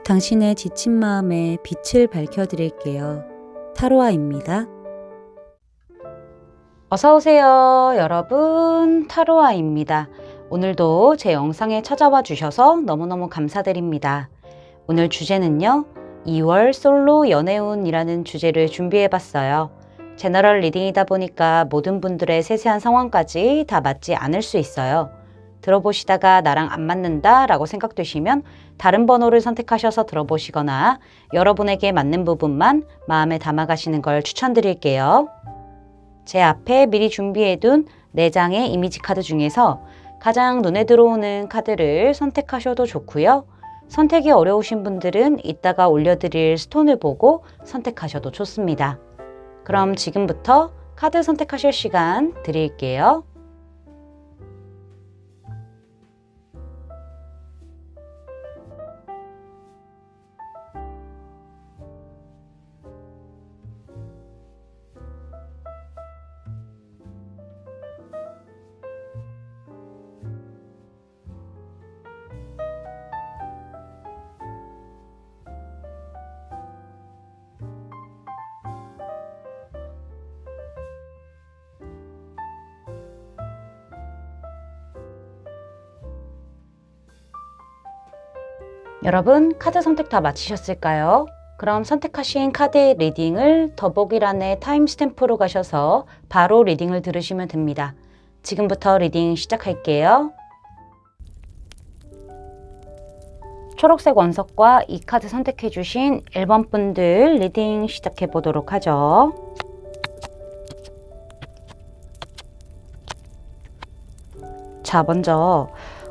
당신의 지친 마음에 빛을 밝혀드릴게요. 타로아입니다. 어서오세요, 여러분. 타로아입니다. 오늘도 제 영상에 찾아와 주셔서 너무너무 감사드립니다. 오늘 주제는요, 2월 솔로 연애운이라는 주제를 준비해봤어요. 제너럴 리딩이다 보니까 모든 분들의 세세한 상황까지 다 맞지 않을 수 있어요. 들어보시다가 나랑 안 맞는다 라고 생각되시면 다른 번호를 선택하셔서 들어보시거나 여러분에게 맞는 부분만 마음에 담아가시는 걸 추천드릴게요. 제 앞에 미리 준비해둔 4장의 이미지 카드 중에서 가장 눈에 들어오는 카드를 선택하셔도 좋고요. 선택이 어려우신 분들은 이따가 올려드릴 스톤을 보고 선택하셔도 좋습니다. 그럼 지금부터 카드 선택하실 시간 드릴게요. 여러분, 카드 선택 다 마치셨을까요? 그럼 선택하신 카드의 리딩을 더보기란에 타임스탬프로 가셔서 바로 리딩을 들으시면 됩니다. 지금부터 리딩 시작할게요. 초록색 원석과 이 카드 선택해주신 1번 분들 리딩 시작해 보도록 하죠. 자, 먼저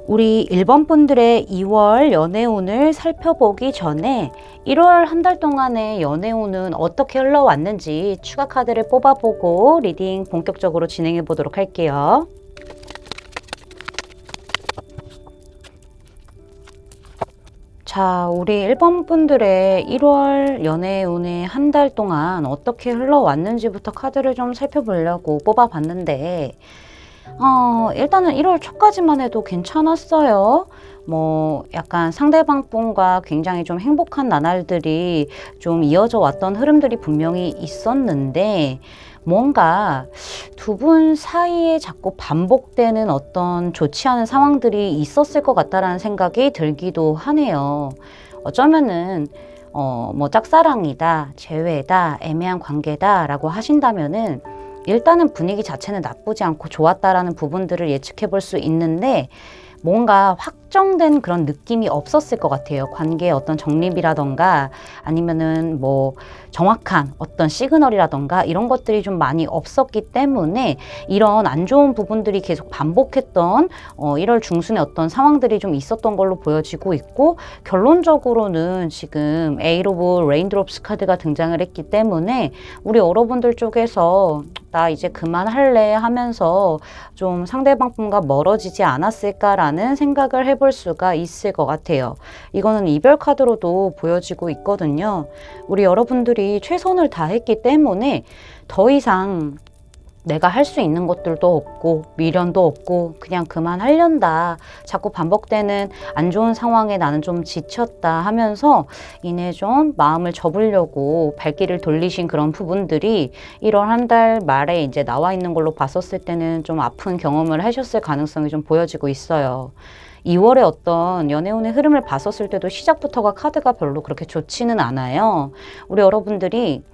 우리 1번 분들의 2월 연애운을 살펴보기 전에 1월 한 달 동안의 연애운은 어떻게 흘러왔는지 추가 카드를 뽑아보고 리딩 본격적으로 진행해 보도록 할게요. 자, 우리 1번 분들의 1월 연애운의 한 달 동안 어떻게 흘러왔는지부터 카드를 좀 살펴보려고 뽑아봤는데 일단은 1월 초까지만 해도 괜찮았어요. 약간 상대방 분과 굉장히 좀 행복한 나날들이 좀 이어져 왔던 흐름들이 분명히 있었는데 뭔가 두 분 사이에 자꾸 반복되는 어떤 좋지 않은 상황들이 있었을 것 같다라는 생각이 들기도 하네요. 어쩌면은 짝사랑이다, 재회다, 애매한 관계다 라고 하신다면은 일단은 분위기 자체는 나쁘지 않고 좋았다라는 부분들을 예측해 볼 수 있는데 뭔가 확정된 그런 느낌이 없었을 것 같아요. 관계의 어떤 정립이라던가 아니면은 정확한 어떤 시그널이라던가 이런 것들이 좀 많이 없었기 때문에 이런 안 좋은 부분들이 계속 반복했던 1월 중순에 어떤 상황들이 좀 있었던 걸로 보여지고 있고, 결론적으로는 지금 에잇 오브 레인드롭스 카드가 등장을 했기 때문에 우리 여러분들 쪽에서 나 이제 그만할래 하면서 좀 상대방 분과 멀어지지 않았을까라는 생각을 해볼 수가 있을 것 같아요. 이거는 이별 카드로도 보여지고 있거든요. 우리 여러분들이 최선을 다했기 때문에 더 이상 내가 할 수 있는 것들도 없고 미련도 없고 그냥 그만하련다. 자꾸 반복되는 안 좋은 상황에 나는 좀 지쳤다 하면서 이내 좀 마음을 접으려고 발길을 돌리신 그런 부분들이 1월 한 달 말에 이제 나와 있는 걸로 봤었을 때는 좀 아픈 경험을 하셨을 가능성이 좀 보여지고 있어요. 2월에 어떤 연애운의 흐름을 봤었을 때도 시작부터가 카드가 별로 그렇게 좋지는 않아요. 우리 여러분들이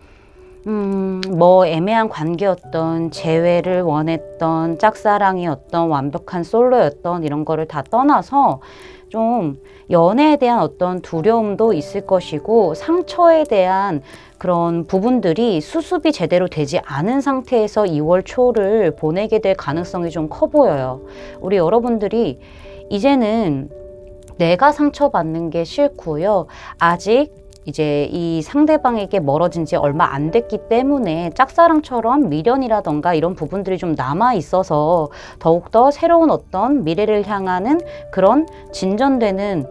애매한 관계였던, 재회를 원했던, 짝사랑이었던, 완벽한 솔로였던 이런 거를 다 떠나서 좀 연애에 대한 어떤 두려움도 있을 것이고 상처에 대한 그런 부분들이 수습이 제대로 되지 않은 상태에서 2월 초를 보내게 될 가능성이 좀 커 보여요. 우리 여러분들이 이제는 내가 상처받는 게 싫고요. 아직 이제 이 상대방에게 멀어진 지 얼마 안 됐기 때문에 짝사랑처럼 미련이라던가 이런 부분들이 좀 남아 있어서 더욱더 새로운 어떤 미래를 향하는 그런 진전되는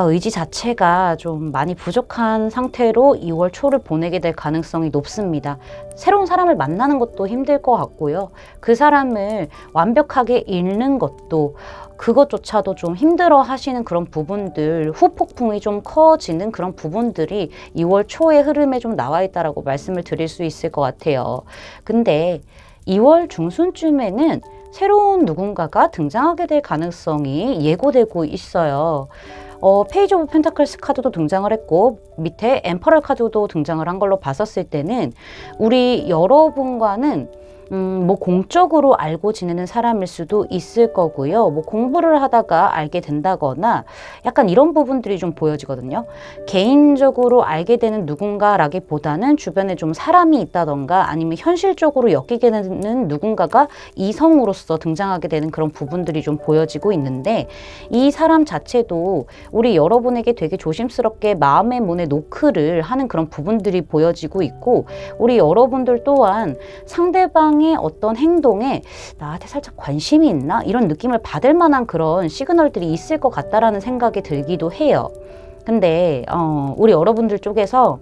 의지 자체가 좀 많이 부족한 상태로 2월 초를 보내게 될 가능성이 높습니다. 새로운 사람을 만나는 것도 힘들 것 같고요. 그 사람을 완벽하게 잃는 것도 그것조차도 좀 힘들어 하시는 그런 부분들, 후폭풍이 좀 커지는 그런 부분들이 2월 초의 흐름에 좀 나와 있다라고 말씀을 드릴 수 있을 것 같아요. 근데 2월 중순쯤에는 새로운 누군가가 등장하게 될 가능성이 예고되고 있어요. 페이지 오브 펜타클스 카드도 등장을 했고 밑에 엠퍼럴 카드도 등장을 한 걸로 봤었을 때는 우리 여러분과는 뭐 공적으로 알고 지내는 사람일 수도 있을 거고요. 뭐 공부를 하다가 알게 된다거나 약간 이런 부분들이 좀 보여지거든요. 개인적으로 알게 되는 누군가라기보다는 주변에 좀 사람이 있다던가 아니면 현실적으로 엮이게 되는 누군가가 이성으로서 등장하게 되는 그런 부분들이 좀 보여지고 있는데 이 사람 자체도 우리 여러분에게 되게 조심스럽게 마음의 문에 노크를 하는 그런 부분들이 보여지고 있고 우리 여러분들 또한 상대방의 어떤 행동에 나한테 살짝 관심이 있나? 이런 느낌을 받을 만한 그런 시그널들이 있을 것 같다라는 생각이 들기도 해요. 근데 우리 여러분들 쪽에서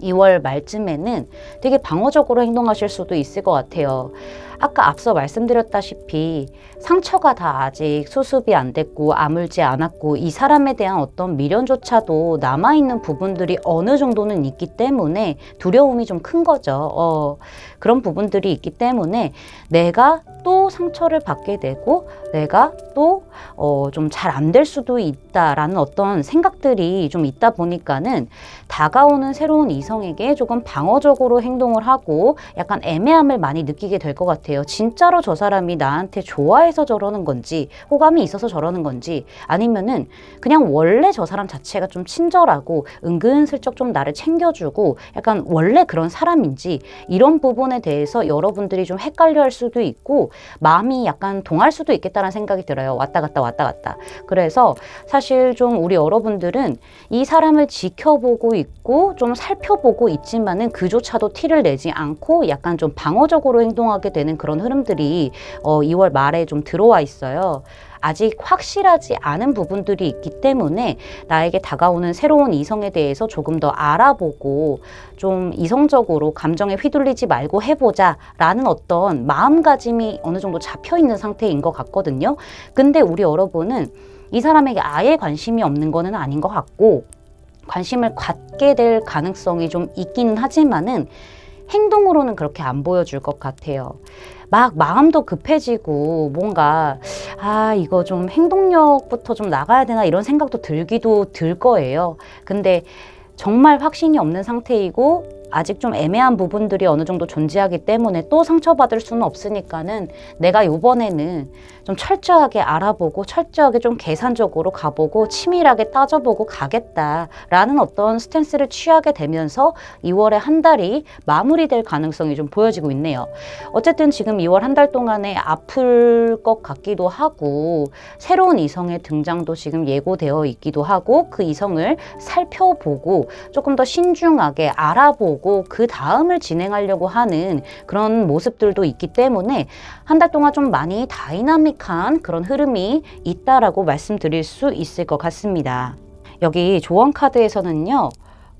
2월 말쯤에는 되게 방어적으로 행동하실 수도 있을 것 같아요. 아까 앞서 말씀드렸다시피 상처가 다 아직 수습이 안 됐고 아물지 않았고 이 사람에 대한 어떤 미련조차도 남아있는 부분들이 어느 정도는 있기 때문에 두려움이 좀 큰 거죠. 그런 부분들이 있기 때문에 내가 또 상처를 받게 되고 내가 또 좀 잘 안 될 수도 있다라는 어떤 생각들이 좀 있다 보니까는 다가오는 새로운 이성에게 조금 방어적으로 행동을 하고 약간 애매함을 많이 느끼게 될 것 같아요. 진짜로 저 사람이 나한테 좋아해서 저러는 건지 호감이 있어서 저러는 건지 아니면은 그냥 원래 저 사람 자체가 좀 친절하고 은근슬쩍 좀 나를 챙겨주고 약간 원래 그런 사람인지 이런 부분에 대해서 여러분들이 좀 헷갈려 할 수도 있고 마음이 약간 동할 수도 있겠다는 생각이 들어요. 왔다 갔다 왔다 갔다. 그래서 사실 좀 우리 여러분들은 이 사람을 지켜보고 있고 좀 살펴보고 있지만은 그조차도 티를 내지 않고 약간 좀 방어적으로 행동하게 되는 그런 흐름들이 2월 말에 좀 들어와 있어요. 아직 확실하지 않은 부분들이 있기 때문에 나에게 다가오는 새로운 이성에 대해서 조금 더 알아보고 좀 이성적으로 감정에 휘둘리지 말고 해보자 라는 어떤 마음가짐이 어느 정도 잡혀 있는 상태인 것 같거든요. 근데 우리 여러분은 이 사람에게 아예 관심이 없는 거는 아닌 것 같고 관심을 갖게 될 가능성이 좀 있기는 하지만은 행동으로는 그렇게 안 보여줄 것 같아요. 막 마음도 급해지고 뭔가 이거 좀 행동력부터 좀 나가야 되나 이런 생각도 들기도 들 거예요. 근데 정말 확신이 없는 상태이고 아직 좀 애매한 부분들이 어느 정도 존재하기 때문에 또 상처받을 수는 없으니까는 내가 이번에는 좀 철저하게 알아보고 철저하게 좀 계산적으로 가보고 치밀하게 따져보고 가겠다라는 어떤 스탠스를 취하게 되면서 2월의 한 달이 마무리될 가능성이 좀 보여지고 있네요. 어쨌든 지금 2월 한 달 동안에 아플 것 같기도 하고 새로운 이성의 등장도 지금 예고되어 있기도 하고 그 이성을 살펴보고 조금 더 신중하게 알아보고 그 다음을 진행하려고 하는 그런 모습들도 있기 때문에 한 달 동안 좀 많이 다이나믹한 그런 흐름이 있다라고 말씀드릴 수 있을 것 같습니다. 여기 조언 카드에서는요.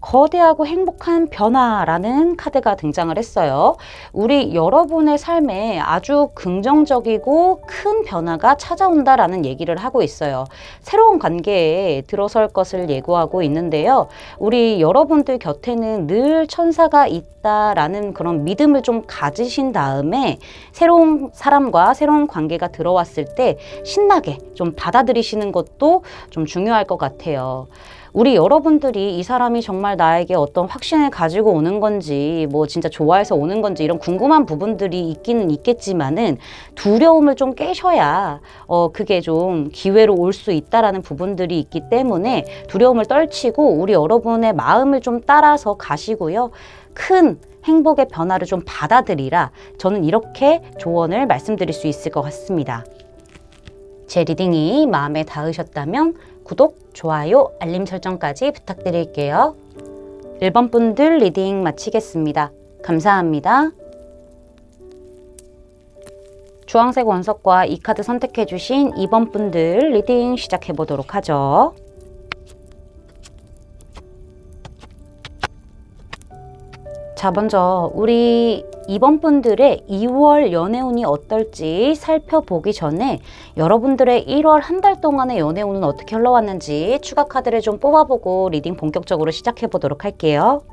거대하고 행복한 변화라는 카드가 등장을 했어요. 우리 여러분의 삶에 아주 긍정적이고 큰 변화가 찾아온다라는 얘기를 하고 있어요. 새로운 관계에 들어설 것을 예고하고 있는데요. 우리 여러분들 곁에는 늘 천사가 있다라는 그런 믿음을 좀 가지신 다음에 새로운 사람과 새로운 관계가 들어왔을 때 신나게 좀 받아들이시는 것도 좀 중요할 것 같아요. 우리 여러분들이 이 사람이 정말 나에게 어떤 확신을 가지고 오는 건지 뭐 진짜 좋아해서 오는 건지 이런 궁금한 부분들이 있기는 있겠지만은 두려움을 좀 깨셔야 그게 좀 기회로 올 수 있다라는 부분들이 있기 때문에 두려움을 떨치고 우리 여러분의 마음을 좀 따라서 가시고요. 큰 행복의 변화를 좀 받아들이라 저는 이렇게 조언을 말씀드릴 수 있을 것 같습니다. 제 리딩이 마음에 닿으셨다면 구독, 좋아요, 알림 설정까지 부탁드릴게요. 1번 분들 리딩 마치겠습니다. 감사합니다. 주황색 원석과 이 카드 선택해주신 2번 분들 리딩 시작해보도록 하죠. 자, 먼저 우리 이번 분들의 2월 연애운이 어떨지 살펴보기 전에 여러분들의 1월 한 달 동안의 연애운은 어떻게 흘러왔는지 추가 카드를 좀 뽑아보고 리딩 본격적으로 시작해 보도록 할게요.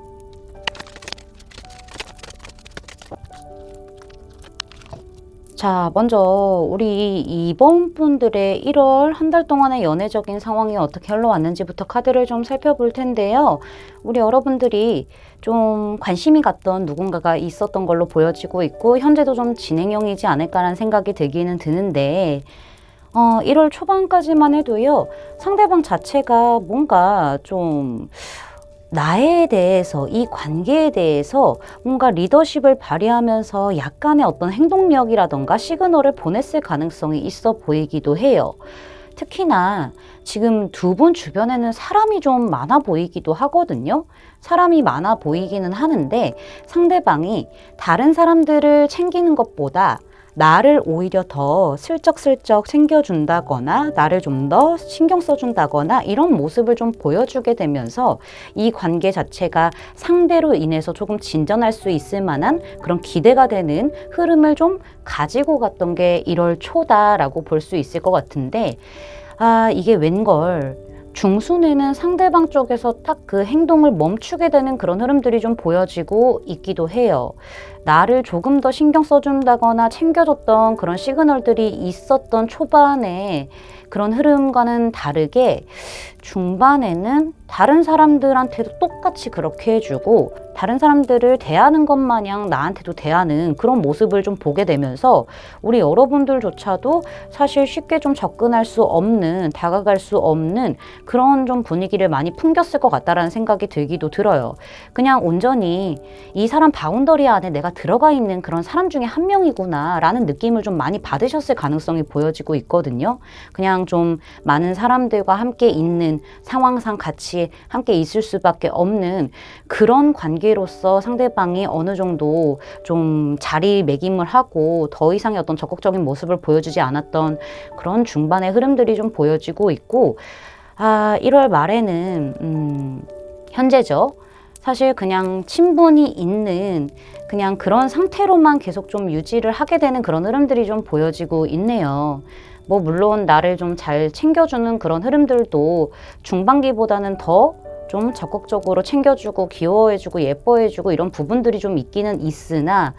자, 먼저 우리 이번 분들의 1월 한 달 동안의 연애적인 상황이 어떻게 흘러왔는지부터 카드를 좀 살펴볼 텐데요. 우리 여러분들이 좀 관심이 갔던 누군가가 있었던 걸로 보여지고 있고 현재도 좀 진행형이지 않을까라는 생각이 들기는 드는데 1월 초반까지만 해도요. 상대방 자체가 뭔가 좀 나에 대해서, 이 관계에 대해서 뭔가 리더십을 발휘하면서 약간의 어떤 행동력이라던가 시그널을 보냈을 가능성이 있어 보이기도 해요. 특히나 지금 두 분 주변에는 사람이 좀 많아 보이기도 하거든요. 사람이 많아 보이기는 하는데 상대방이 다른 사람들을 챙기는 것보다 나를 오히려 더 슬쩍슬쩍 챙겨준다거나 나를 좀 더 신경 써준다거나 이런 모습을 좀 보여주게 되면서 이 관계 자체가 상대로 인해서 조금 진전할 수 있을 만한 그런 기대가 되는 흐름을 좀 가지고 갔던 게 1월 초다라고 볼 수 있을 것 같은데 이게 웬걸 중순에는 상대방 쪽에서 딱 그 행동을 멈추게 되는 그런 흐름들이 좀 보여지고 있기도 해요. 나를 조금 더 신경 써준다거나 챙겨줬던 그런 시그널들이 있었던 초반에 그런 흐름과는 다르게 중반에는 다른 사람들한테도 똑같이 그렇게 해주고 다른 사람들을 대하는 것 마냥 나한테도 대하는 그런 모습을 좀 보게 되면서 우리 여러분들조차도 사실 쉽게 좀 접근할 수 없는, 다가갈 수 없는 그런 좀 분위기를 많이 풍겼을 것 같다라는 생각이 들기도 들어요. 그냥 온전히 이 사람 바운더리 안에 내가 들어가 있는 그런 사람 중에 한 명이구나 라는 느낌을 좀 많이 받으셨을 가능성이 보여지고 있거든요. 그냥 좀 많은 사람들과 함께 있는 상황상 같이 함께 있을 수밖에 없는 그런 관계로서 상대방이 어느 정도 좀 자리매김을 하고 더 이상의 어떤 적극적인 모습을 보여주지 않았던 그런 중반의 흐름들이 좀 보여지고 있고 1월 말에는 현재죠. 사실 그냥 친분이 있는 그냥 그런 상태로만 계속 좀 유지를 하게 되는 그런 흐름들이 좀 보여지고 있네요. 뭐 물론 나를 좀 잘 챙겨주는 그런 흐름들도 중반기보다는 더 좀 적극적으로 챙겨주고 귀여워해주고 예뻐해주고 이런 부분들이 좀 있기는 있으나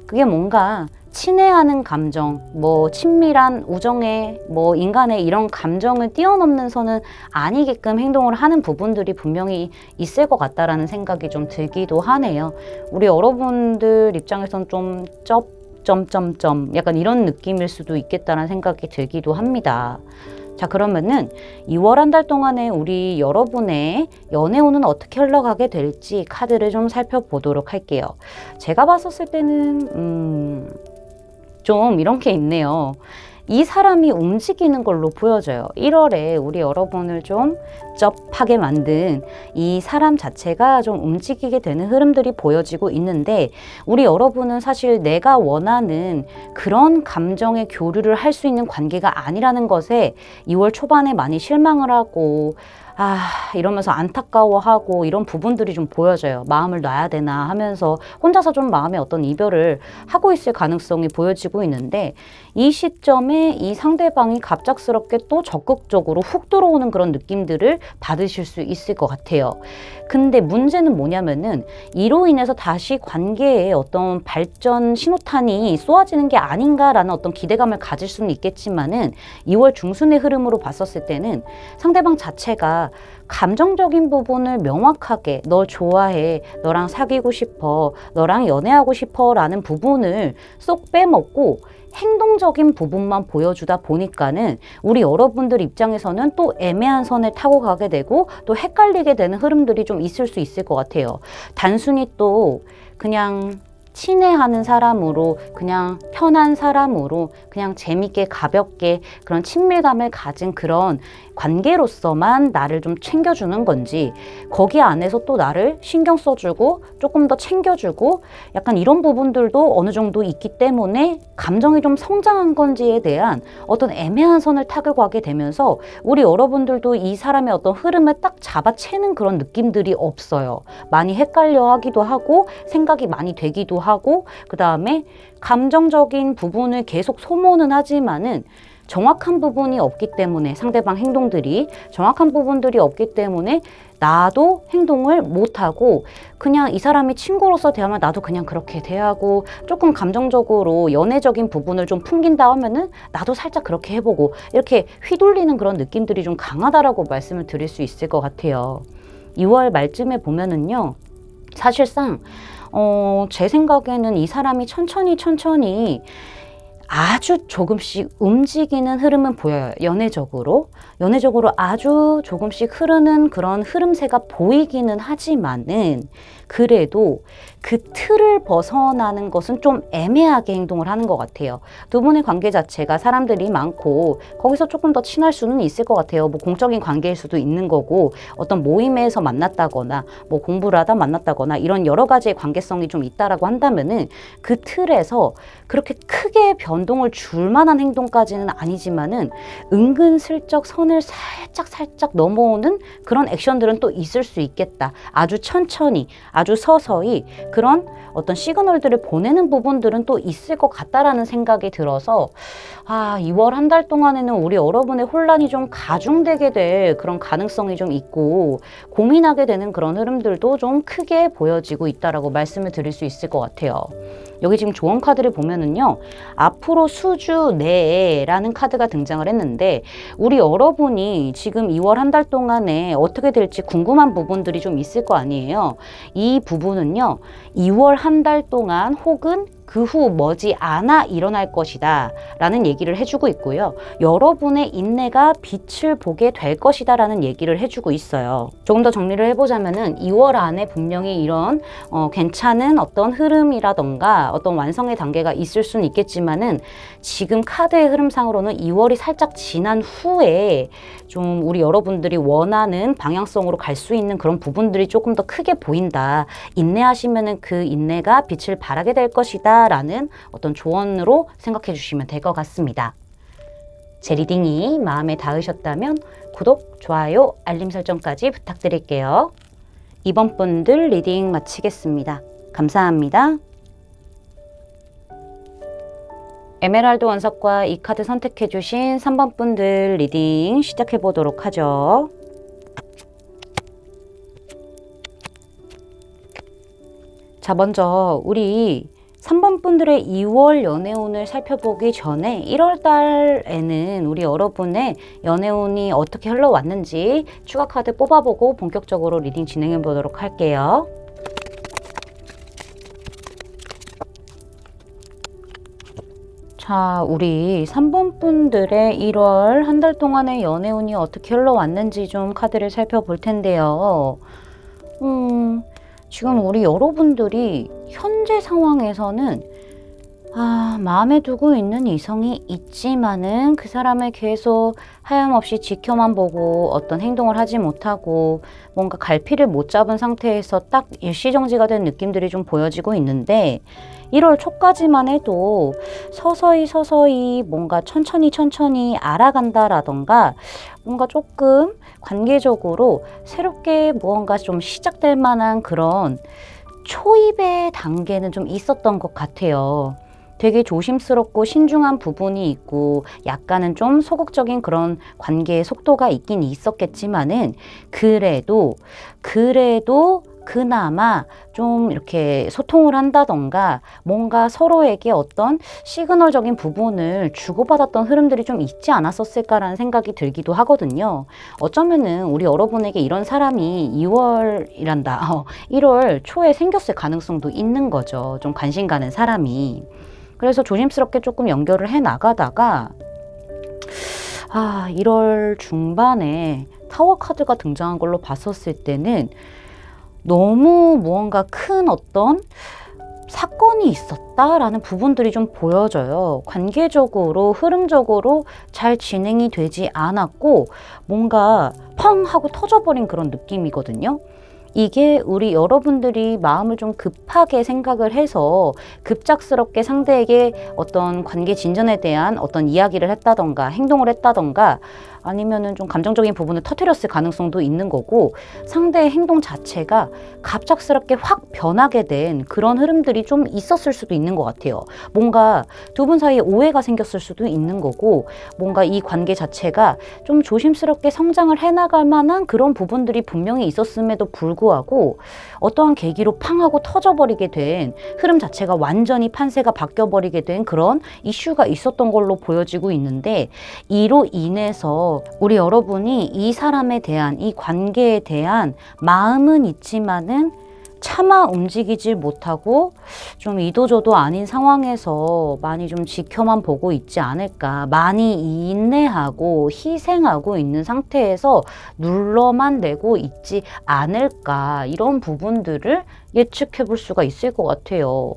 그게 뭔가 친애하는 감정, 뭐 친밀한 우정의 뭐 인간의 이런 감정을 뛰어넘는 선은 아니게끔 행동을 하는 부분들이 분명히 있을 것 같다라는 생각이 좀 들기도 하네요. 우리 여러분들 입장에선 좀 점점점 약간 이런 느낌일 수도 있겠다는 생각이 들기도 합니다. 자, 그러면은 2월 한 달 동안에 우리 여러분의 연애운은 어떻게 흘러가게 될지 카드를 좀 살펴보도록 할게요. 제가 봤었을 때는 좀 이런 게 있네요. 이 사람이 움직이는 걸로 보여져요. 1월에 우리 여러분을 좀 쩝하게 만든 이 사람 자체가 좀 움직이게 되는 흐름들이 보여지고 있는데 우리 여러분은 사실 내가 원하는 그런 감정의 교류를 할 수 있는 관계가 아니라는 것에 2월 초반에 많이 실망을 하고 이러면서 안타까워하고 이런 부분들이 좀 보여져요. 마음을 놔야 되나 하면서 혼자서 좀 마음의 어떤 이별을 하고 있을 가능성이 보여지고 있는데 이 시점에 이 상대방이 갑작스럽게 또 적극적으로 훅 들어오는 그런 느낌들을 받으실 수 있을 것 같아요. 근데 문제는 뭐냐면은 이로 인해서 다시 관계에 어떤 발전 신호탄이 쏘아지는 게 아닌가라는 어떤 기대감을 가질 수는 있겠지만은 2월 중순의 흐름으로 봤었을 때는 상대방 자체가 감정적인 부분을 명확하게 너 좋아해, 너랑 사귀고 싶어, 너랑 연애하고 싶어 라는 부분을 쏙 빼먹고 행동적인 부분만 보여주다 보니까는 우리 여러분들 입장에서는 또 애매한 선을 타고 가게 되고 또 헷갈리게 되는 흐름들이 좀 있을 수 있을 것 같아요. 단순히 또 그냥 친애하는 사람으로, 그냥 편한 사람으로, 그냥 재밌게 가볍게 그런 친밀감을 가진 그런 관계로서만 나를 좀 챙겨주는 건지, 거기 안에서 또 나를 신경 써주고 조금 더 챙겨주고 약간 이런 부분들도 어느 정도 있기 때문에 감정이 좀 성장한 건지에 대한 어떤 애매한 선을 타고 가게 되면서 우리 여러분들도 이 사람의 어떤 흐름을 딱 잡아채는 그런 느낌들이 없어요. 많이 헷갈려 하기도 하고 생각이 많이 되기도 하고, 그 다음에 감정적인 부분을 계속 소모는 하지만은 정확한 부분이 없기 때문에, 상대방 행동들이 정확한 부분들이 없기 때문에 나도 행동을 못하고 그냥 이 사람이 친구로서 대하면 나도 그냥 그렇게 대하고, 조금 감정적으로 연애적인 부분을 좀 풍긴다 하면은 나도 살짝 그렇게 해보고, 이렇게 휘둘리는 그런 느낌들이 좀 강하다라고 말씀을 드릴 수 있을 것 같아요. 2월 말쯤에 보면은요, 사실상 제 생각에는 이 사람이 천천히 아주 조금씩 움직이는 흐름은 보여요. 연애적으로 아주 조금씩 흐르는 그런 흐름새가 보이기는 하지만은, 그래도 그 틀을 벗어나는 것은 좀 애매하게 행동을 하는 것 같아요. 두 분의 관계 자체가 사람들이 많고 거기서 조금 더 친할 수는 있을 것 같아요. 뭐 공적인 관계일 수도 있는 거고, 어떤 모임에서 만났다거나 뭐 공부를 하다 만났다거나 이런 여러 가지의 관계성이 좀 있다라고 한다면은 그 틀에서 그렇게 크게 변동을 줄 만한 행동까지는 아니지만은 은근슬쩍 선을 살짝 넘어오는 그런 액션들은 또 있을 수 있겠다. 아주 천천히, 아주 서서히 그런 어떤 시그널들을 보내는 부분들은 또 있을 것 같다라는 생각이 들어서, 2월 한 달 동안에는 우리 여러분의 혼란이 좀 가중되게 될 그런 가능성이 좀 있고, 고민하게 되는 그런 흐름들도 좀 크게 보여지고 있다라고 말씀을 드릴 수 있을 것 같아요. 여기 지금 조언 카드를 보면은요, 앞으로 수주 내에라는 카드가 등장을 했는데, 우리 여러분이 지금 2월 한 달 동안에 어떻게 될지 궁금한 부분들이 좀 있을 거 아니에요. 이 부분은요, 2월 한 달 동안 혹은 그 후 머지않아 일어날 것이다 라는 얘기를 해주고 있고요. 여러분의 인내가 빛을 보게 될 것이다 라는 얘기를 해주고 있어요. 조금 더 정리를 해보자면은 2월 안에 분명히 이런 괜찮은 어떤 흐름이라던가 어떤 완성의 단계가 있을 수는 있겠지만은, 지금 카드의 흐름상으로는 2월이 살짝 지난 후에 좀 우리 여러분들이 원하는 방향성으로 갈 수 있는 그런 부분들이 조금 더 크게 보인다. 인내하시면은 그 인내가 빛을 발하게 될 것이다 라는 어떤 조언으로 생각해 주시면 될 것 같습니다. 제 리딩이 마음에 닿으셨다면 구독, 좋아요, 알림 설정까지 부탁드릴게요. 이번 분들 리딩 마치겠습니다. 감사합니다. 에메랄드 원석과 이 카드 선택해 주신 3번 분들 리딩 시작해 보도록 하죠. 자, 먼저 우리 3번 분들의 2월 연애운을 살펴보기 전에 1월 달에는 우리 여러분의 연애운이 어떻게 흘러왔는지 추가 카드 뽑아보고 본격적으로 리딩 진행해 보도록 할게요. 자, 우리 3번 분들의 1월 한 달 동안의 연애운이 어떻게 흘러왔는지 좀 카드를 살펴볼 텐데요. 지금 우리 여러분들이 현재 상황에서는 마음에 두고 있는 이성이 있지만은 그 사람을 계속 하염없이 지켜만 보고 어떤 행동을 하지 못하고 뭔가 갈피를 못 잡은 상태에서 딱 일시정지가 된 느낌들이 좀 보여지고 있는데, 1월 초까지만 해도 서서히 뭔가 천천히 알아간다라던가 뭔가 조금 관계적으로 새롭게 무언가 좀 시작될 만한 그런 초입의 단계는 좀 있었던 것 같아요. 되게 조심스럽고 신중한 부분이 있고 약간은 좀 소극적인 그런 관계의 속도가 있긴 있었겠지만은, 그래도 그나마 좀 이렇게 소통을 한다던가 뭔가 서로에게 어떤 시그널적인 부분을 주고받았던 흐름들이 좀 있지 않았었을까라는 생각이 들기도 하거든요. 어쩌면은 우리 여러분에게 이런 사람이 1월 초에 생겼을 가능성도 있는 거죠. 좀 관심 가는 사람이. 그래서 조심스럽게 조금 연결을 해 나가다가 1월 중반에 타워 카드가 등장한 걸로 봤었을 때는 너무 무언가 큰 어떤 사건이 있었다라는 부분들이 좀 보여져요. 관계적으로, 흐름적으로 잘 진행이 되지 않았고 뭔가 펑 하고 터져버린 그런 느낌이거든요. 이게 우리 여러분들이 마음을 좀 급하게 생각을 해서 급작스럽게 상대에게 어떤 관계 진전에 대한 어떤 이야기를 했다던가 행동을 했다던가 아니면은 좀 감정적인 부분을 터뜨렸을 가능성도 있는 거고, 상대의 행동 자체가 갑작스럽게 확 변하게 된 그런 흐름들이 좀 있었을 수도 있는 것 같아요. 뭔가 두 분 사이에 오해가 생겼을 수도 있는 거고, 뭔가 이 관계 자체가 좀 조심스럽게 성장을 해나갈 만한 그런 부분들이 분명히 있었음에도 불구하고 어떠한 계기로 팡 하고 터져버리게 된 흐름 자체가 완전히 판세가 바뀌어버리게 된 그런 이슈가 있었던 걸로 보여지고 있는데, 이로 인해서 우리 여러분이 이 사람에 대한, 이 관계에 대한 마음은 있지만은 차마 움직이질 못하고 좀 이도저도 아닌 상황에서 많이 좀 지켜만 보고 있지 않을까, 많이 인내하고 희생하고 있는 상태에서 눌러만 내고 있지 않을까, 이런 부분들을 예측해 볼 수가 있을 것 같아요.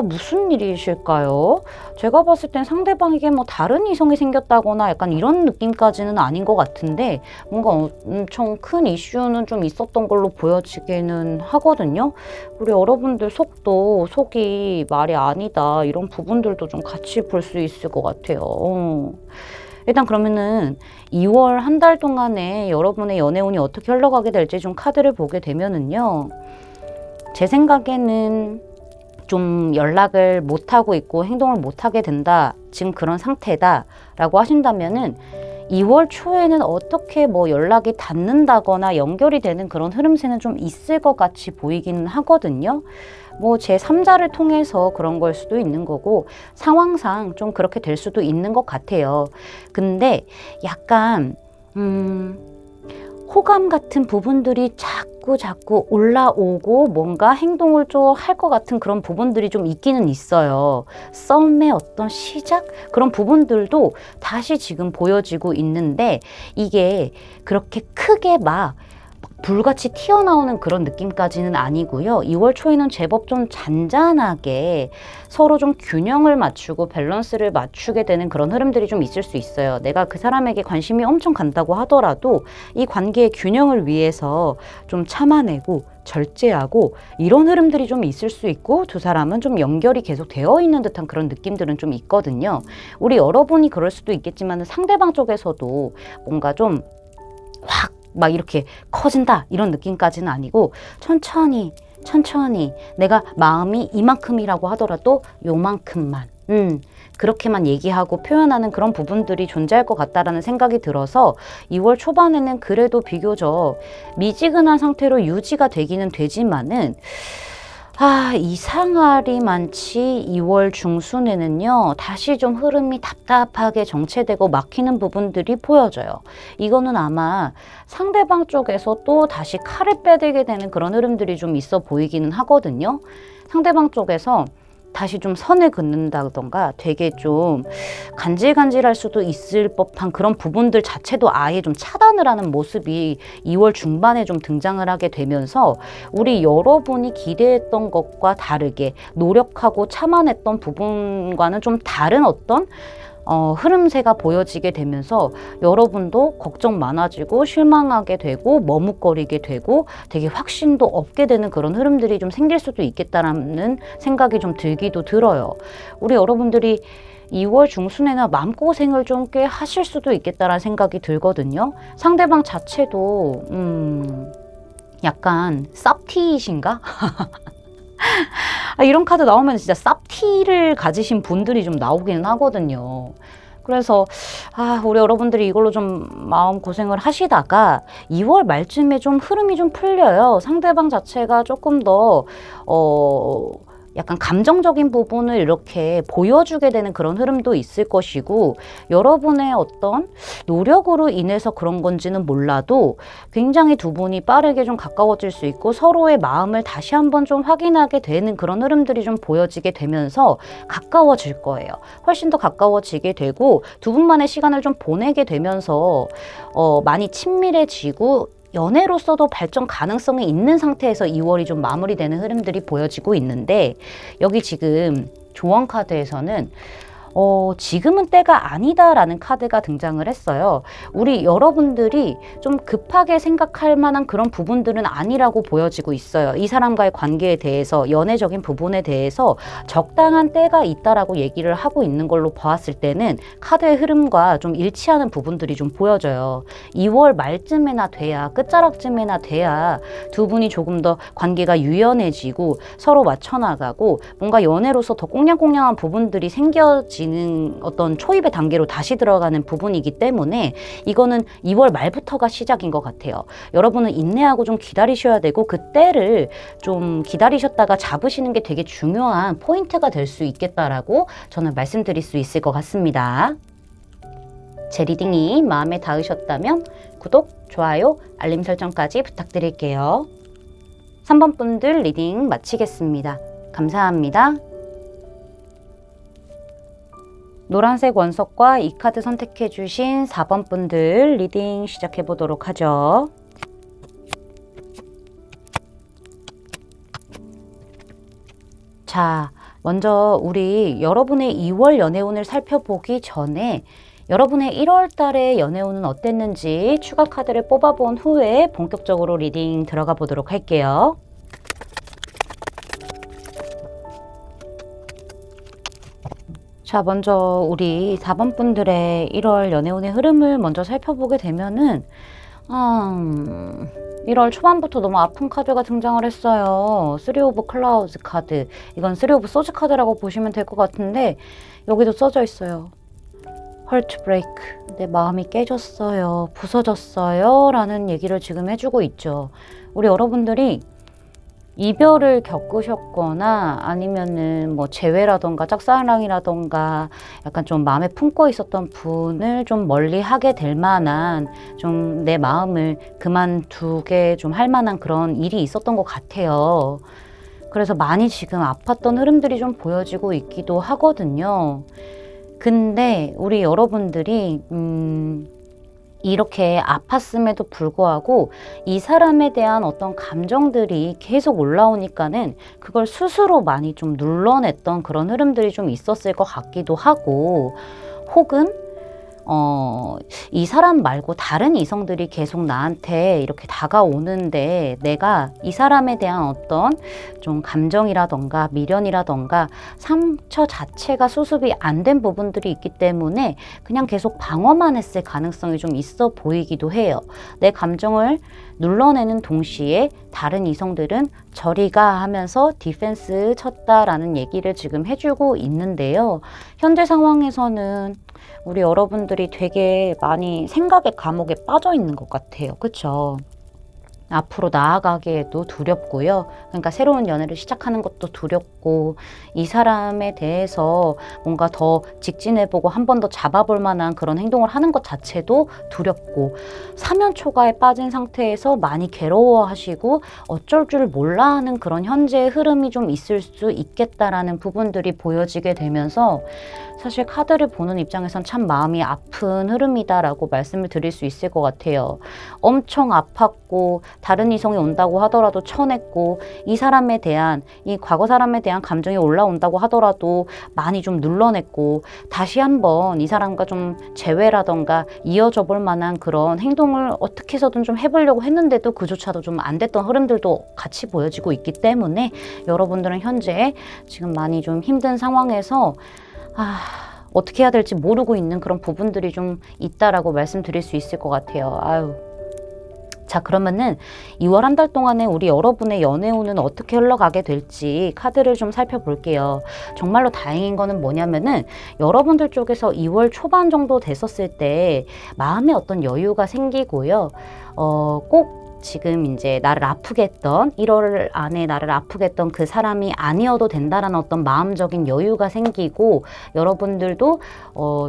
무슨 일이실까요? 제가 봤을 땐 상대방에게 뭐 다른 이성이 생겼다거나 약간 이런 느낌까지는 아닌 것 같은데, 뭔가 엄청 큰 이슈는 좀 있었던 걸로 보여지기는 하거든요. 우리 여러분들 속이 말이 아니다, 이런 부분들도 좀 같이 볼 수 있을 것 같아요. 일단 그러면은 2월 한 달 동안에 여러분의 연애운이 어떻게 흘러가게 될지 좀 카드를 보게 되면은요, 제 생각에는 좀 연락을 못하고 있고 행동을 못하게 된다, 지금 그런 상태다 라고 하신다면은 2월 초에는 어떻게 뭐 연락이 닿는다거나 연결이 되는 그런 흐름새는 좀 있을 것 같이 보이기는 하거든요. 뭐 제 3자를 통해서 그런 걸 수도 있는 거고, 상황상 좀 그렇게 될 수도 있는 것 같아요. 근데 약간 호감 같은 부분들이 자꾸 올라오고 뭔가 행동을 좀 할 것 같은 그런 부분들이 좀 있기는 있어요. 썸의 어떤 시작? 그런 부분들도 다시 지금 보여지고 있는데, 이게 그렇게 크게 막 불같이 튀어나오는 그런 느낌까지는 아니고요. 2월 초에는 제법 좀 잔잔하게 서로 좀 균형을 맞추고 밸런스를 맞추게 되는 그런 흐름들이 좀 있을 수 있어요. 내가 그 사람에게 관심이 엄청 간다고 하더라도 이 관계의 균형을 위해서 좀 참아내고 절제하고 이런 흐름들이 좀 있을 수 있고, 두 사람은 좀 연결이 계속 되어 있는 듯한 그런 느낌들은 좀 있거든요. 우리 여러분이 그럴 수도 있겠지만 상대방 쪽에서도 뭔가 좀 확 막 이렇게 커진다 이런 느낌까지는 아니고, 천천히 내가 마음이 이만큼이라고 하더라도 요만큼만 그렇게만 얘기하고 표현하는 그런 부분들이 존재할 것 같다라는 생각이 들어서 2월 초반에는 그래도 비교적 미지근한 상태로 유지가 되기는 되지만은, 이상할이 많지 2월 중순에는요, 다시 좀 흐름이 답답하게 정체되고 막히는 부분들이 보여져요. 이거는 아마 상대방 쪽에서 또 다시 칼을 빼들게 되는 그런 흐름들이 좀 있어 보이기는 하거든요. 상대방 쪽에서 다시 좀 선을 긋는다던가 되게 좀 간질간질할 수도 있을 법한 그런 부분들 자체도 아예 좀 차단을 하는 모습이 2월 중반에 좀 등장을 하게 되면서, 우리 여러분이 기대했던 것과 다르게 노력하고 참아냈던 부분과는 좀 다른 어떤 흐름새가 보여지게 되면서 여러분도 걱정 많아지고 실망하게 되고 머뭇거리게 되고 되게 확신도 없게 되는 그런 흐름들이 좀 생길 수도 있겠다라는 생각이 좀 들기도 들어요. 우리 여러분들이 2월 중순에는 마음고생을 좀 꽤 하실 수도 있겠다라는 생각이 들거든요. 상대방 자체도 약간 쌉티이신가? 이런 카드 나오면 진짜 쌉티를 가지신 분들이 좀 나오기는 하거든요. 그래서 우리 여러분들이 이걸로 좀 마음고생을 하시다가 2월 말쯤에 좀 흐름이 좀 풀려요. 상대방 자체가 조금 더 약간 감정적인 부분을 이렇게 보여주게 되는 그런 흐름도 있을 것이고, 여러분의 어떤 노력으로 인해서 그런 건지는 몰라도 굉장히 두 분이 빠르게 좀 가까워질 수 있고 서로의 마음을 다시 한번 좀 확인하게 되는 그런 흐름들이 좀 보여지게 되면서 가까워질 거예요. 훨씬 더 가까워지게 되고 두 분만의 시간을 좀 보내게 되면서 많이 친밀해지고 연애로서도 발전 가능성이 있는 상태에서 2월이 좀 마무리되는 흐름들이 보여지고 있는데, 여기 지금 조언 카드에서는 지금은 때가 아니다라는 카드가 등장을 했어요. 우리 여러분들이 좀 급하게 생각할 만한 그런 부분들은 아니라고 보여지고 있어요. 이 사람과의 관계에 대해서, 연애적인 부분에 대해서 적당한 때가 있다라고 얘기를 하고 있는 걸로 보았을 때는 카드의 흐름과 좀 일치하는 부분들이 좀 보여져요. 2월 말쯤에나 돼야, 끝자락쯤에나 돼야 두 분이 조금 더 관계가 유연해지고 서로 맞춰나가고 뭔가 연애로서 더 꽁냥꽁냥한 부분들이 생겨지는 어떤 초입의 단계로 다시 들어가는 부분이기 때문에 이거는 2월 말부터가 시작인 것 같아요. 여러분은 인내하고 좀 기다리셔야 되고, 그 때를 좀 기다리셨다가 잡으시는 게 되게 중요한 포인트가 될 수 있겠다라고 저는 말씀드릴 수 있을 것 같습니다. 제 리딩이 마음에 닿으셨다면 구독, 좋아요, 알림 설정까지 부탁드릴게요. 3번 분들 리딩 마치겠습니다. 감사합니다. 노란색 원석과 이 카드 선택해 주신 4번 분들 리딩 시작해 보도록 하죠. 자, 먼저 우리 여러분의 2월 연애운을 살펴보기 전에 여러분의 1월 달의 연애운은 어땠는지 추가 카드를 뽑아본 후에 본격적으로 리딩 들어가 보도록 할게요. 자, 먼저 우리 4번 분들의 1월 연애운의 흐름을 먼저 살펴보게 되면은 1월 초반부터 너무 아픈 카드가 등장을 했어요. 3 오브 클라우즈 카드. 이건 3 오브 소즈 카드라고 보시면 될 것 같은데, 여기도 써져 있어요. 헐트 브레이크. 내 마음이 깨졌어요. 부서졌어요. 라는 얘기를 지금 해주고 있죠. 우리 여러분들이 이별을 겪으셨거나 아니면은 뭐 재회라던가 짝사랑이라던가 약간 좀 마음에 품고 있었던 분을 좀 멀리 하게 될 만한, 좀 내 마음을 그만두게 좀 할 만한 그런 일이 있었던 것 같아요. 그래서 많이 지금 아팠던 흐름들이 좀 보여지고 있기도 하거든요. 근데 우리 여러분들이 이렇게 아팠음에도 불구하고 이 사람에 대한 어떤 감정들이 계속 올라오니까는 그걸 스스로 많이 좀 눌러냈던 그런 흐름들이 좀 있었을 것 같기도 하고, 혹은 이 사람 말고 다른 이성들이 계속 나한테 이렇게 다가오는데 내가 이 사람에 대한 어떤 좀 감정이라던가 미련이라던가 상처 자체가 수습이 안 된 부분들이 있기 때문에 그냥 계속 방어만 했을 가능성이 좀 있어 보이기도 해요. 내 감정을 눌러내는 동시에 다른 이성들은 저리 가 하면서 디펜스 쳤다라는 얘기를 지금 해주고 있는데요. 현재 상황에서는 우리 여러분들이 되게 많이 생각의 감옥에 빠져 있는 것 같아요. 그쵸? 앞으로 나아가기에도 두렵고요. 그러니까 새로운 연애를 시작하는 것도 두렵고, 이 사람에 대해서 뭔가 더 직진해보고 한 번 더 잡아볼 만한 그런 행동을 하는 것 자체도 두렵고, 사면초가에 빠진 상태에서 많이 괴로워하시고 어쩔 줄 몰라 하는 그런 현재의 흐름이 좀 있을 수 있겠다라는 부분들이 보여지게 되면서, 사실 카드를 보는 입장에선 참 마음이 아픈 흐름이다라고 말씀을 드릴 수 있을 것 같아요. 엄청 아팠고 다른 이성이 온다고 하더라도 쳐냈고, 이 사람에 대한, 이 과거 사람에 대한 감정이 올라온다고 하더라도 많이 좀 눌러냈고, 다시 한번 이 사람과 좀 재회라던가 이어져 볼 만한 그런 행동을 어떻게 해서든 좀 해보려고 했는데도 그조차도 좀 안 됐던 흐름들도 같이 보여지고 있기 때문에 여러분들은 현재 지금 많이 좀 힘든 상황에서 어떻게 해야 될지 모르고 있는 그런 부분들이 좀 있다라고 말씀드릴 수 있을 것 같아요. 자, 그러면은 2월 한 달 동안에 우리 여러분의 연애운은 어떻게 흘러가게 될지 카드를 좀 살펴볼게요. 정말로 다행인 거는 뭐냐면은 여러분들 쪽에서 2월 초반 정도 됐었을 때 마음에 어떤 여유가 생기고요. 꼭 지금 이제 나를 아프게 했던, 1월 안에 나를 아프게 했던 그 사람이 아니어도 된다라는 어떤 마음적인 여유가 생기고, 여러분들도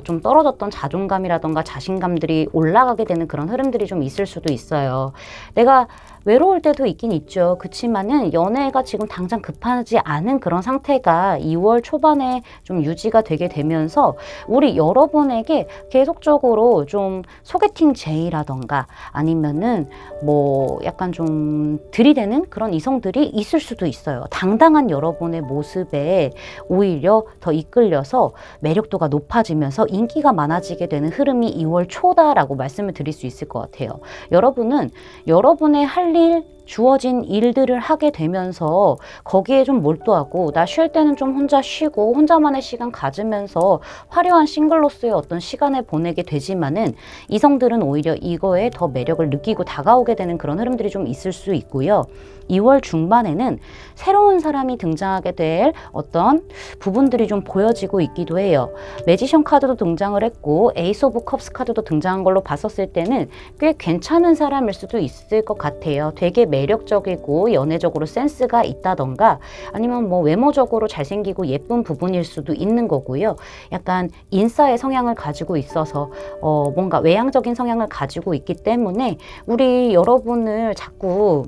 좀 떨어졌던 자존감이라던가 자신감들이 올라가게 되는 그런 흐름들이 좀 있을 수도 있어요. 내가 외로울 때도 있긴 있죠. 그치만은 연애가 지금 당장 급하지 않은 그런 상태가 2월 초반에 좀 유지가 되게 되면서 우리 여러분에게 계속적으로 좀 소개팅 제의라던가 아니면은 뭐 약간 좀 들이대는 그런 이성들이 있을 수도 있어요. 당당한 여러분의 모습에 오히려 더 이끌려서 매력도가 높아지면서 인기가 많아지게 되는 흐름이 2월 초다라고 말씀을 드릴 수 있을 것 같아요. 여러분은 여러분의 할 일, 주어진 일들을 하게 되면서 거기에 좀 몰두하고 나 쉴 때는 좀 혼자 쉬고 혼자만의 시간 가지면서 화려한 싱글로서의 어떤 시간을 보내게 되지만은 이성들은 오히려 이거에 더 매력을 느끼고 다가오게 되는 그런 흐름들이 좀 있을 수 있고요. 2월 중반에는 새로운 사람이 등장하게 될 어떤 부분들이 좀 보여지고 있기도 해요. 매지션 카드도 등장을 했고 에이스 오브 컵스 카드도 등장한 걸로 봤었을 때는 꽤 괜찮은 사람일 수도 있을 것 같아요. 되게 매력적이고 연애적으로 센스가 있다던가 아니면 뭐 외모적으로 잘생기고 예쁜 부분일 수도 있는 거고요. 약간 인싸의 성향을 가지고 있어서 뭔가 외향적인 성향을 가지고 있기 때문에 우리 여러분을 자꾸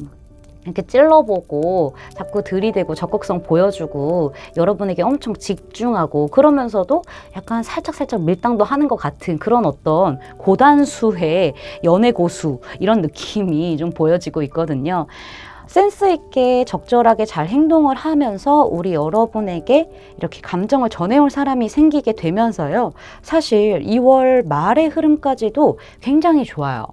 이렇게 찔러보고 자꾸 들이대고 적극성 보여주고 여러분에게 엄청 집중하고 그러면서도 약간 살짝 밀당도 하는 것 같은 그런 어떤 고단수의 연애 고수 이런 느낌이 좀 보여지고 있거든요. 센스 있게 적절하게 잘 행동을 하면서 우리 여러분에게 이렇게 감정을 전해올 사람이 생기게 되면서요. 사실 2월 말의 흐름까지도 굉장히 좋아요.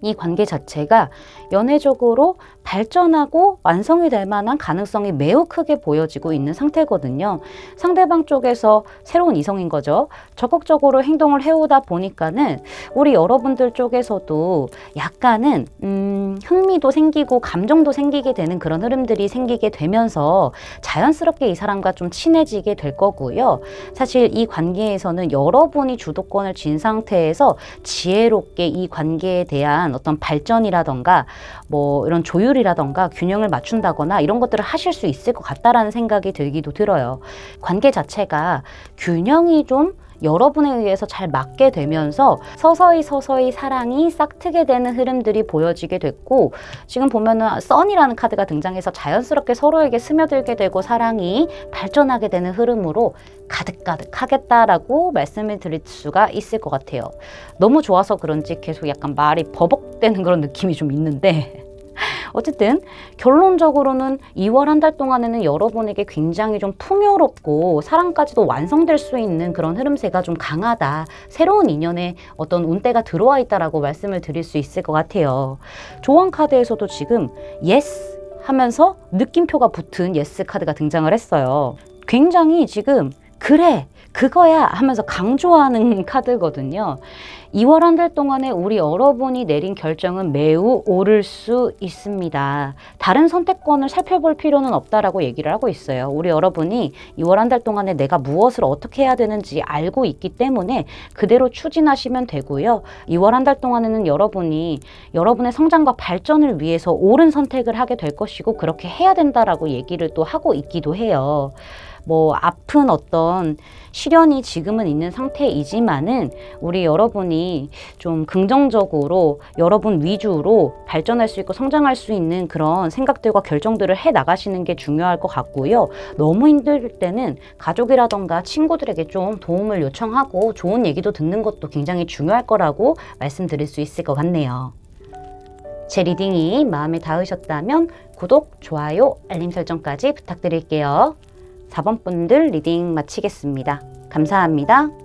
이 관계 자체가 연애적으로 발전하고 완성이 될 만한 가능성이 매우 크게 보여지고 있는 상태거든요. 상대방 쪽에서 새로운 이성인 거죠. 적극적으로 행동을 해오다 보니까는 우리 여러분들 쪽에서도 약간은 흥미도 생기고 감정도 생기게 되는 그런 흐름들이 생기게 되면서 자연스럽게 이 사람과 좀 친해지게 될 거고요. 사실 이 관계에서는 여러분이 주도권을 쥔 상태에서 지혜롭게 이 관계에 대한 어떤 발전이라던가 뭐 이런 조율이라던가 균형을 맞춘다거나 이런 것들을 하실 수 있을 것 같다라는 생각이 들기도 들어요. 관계 자체가 균형이 좀 여러분에 의해서 잘 맞게 되면서 서서히 사랑이 싹트게 되는 흐름들이 보여지게 됐고 지금 보면은 선이라는 카드가 등장해서 자연스럽게 서로에게 스며들게 되고 사랑이 발전하게 되는 흐름으로 가득가득 하겠다라고 말씀을 드릴 수가 있을 것 같아요. 너무 좋아서 그런지 계속 약간 말이 버벅대는 그런 느낌이 좀 있는데 어쨌든 결론적으로는 2월 한 달 동안에는 여러분에게 굉장히 좀 풍요롭고 사랑까지도 완성될 수 있는 그런 흐름세가 좀 강하다. 새로운 인연에 어떤 운대가 들어와 있다라고 말씀을 드릴 수 있을 것 같아요. 조언 카드에서도 지금 yes 하면서 느낌표가 붙은 yes 카드가 등장을 했어요. 굉장히 지금 그래 그거야 하면서 강조하는 카드거든요. 2월 한 달 동안에 우리 여러분이 내린 결정은 매우 옳을 수 있습니다. 다른 선택권을 살펴볼 필요는 없다라고 얘기를 하고 있어요. 우리 여러분이 2월 한 달 동안에 내가 무엇을 어떻게 해야 되는지 알고 있기 때문에 그대로 추진하시면 되고요. 2월 한 달 동안에는 여러분이 여러분의 성장과 발전을 위해서 옳은 선택을 하게 될 것이고 그렇게 해야 된다라고 얘기를 또 하고 있기도 해요. 뭐 아픈 어떤 시련이 지금은 있는 상태이지만은 우리 여러분이 좀 긍정적으로 여러분 위주로 발전할 수 있고 성장할 수 있는 그런 생각들과 결정들을 해 나가시는 게 중요할 것 같고요. 너무 힘들 때는 가족이라던가 친구들에게 좀 도움을 요청하고 좋은 얘기도 듣는 것도 굉장히 중요할 거라고 말씀드릴 수 있을 것 같네요. 제 리딩이 마음에 닿으셨다면 구독, 좋아요, 알림 설정까지 부탁드릴게요. 4번 분들 리딩 마치겠습니다. 감사합니다.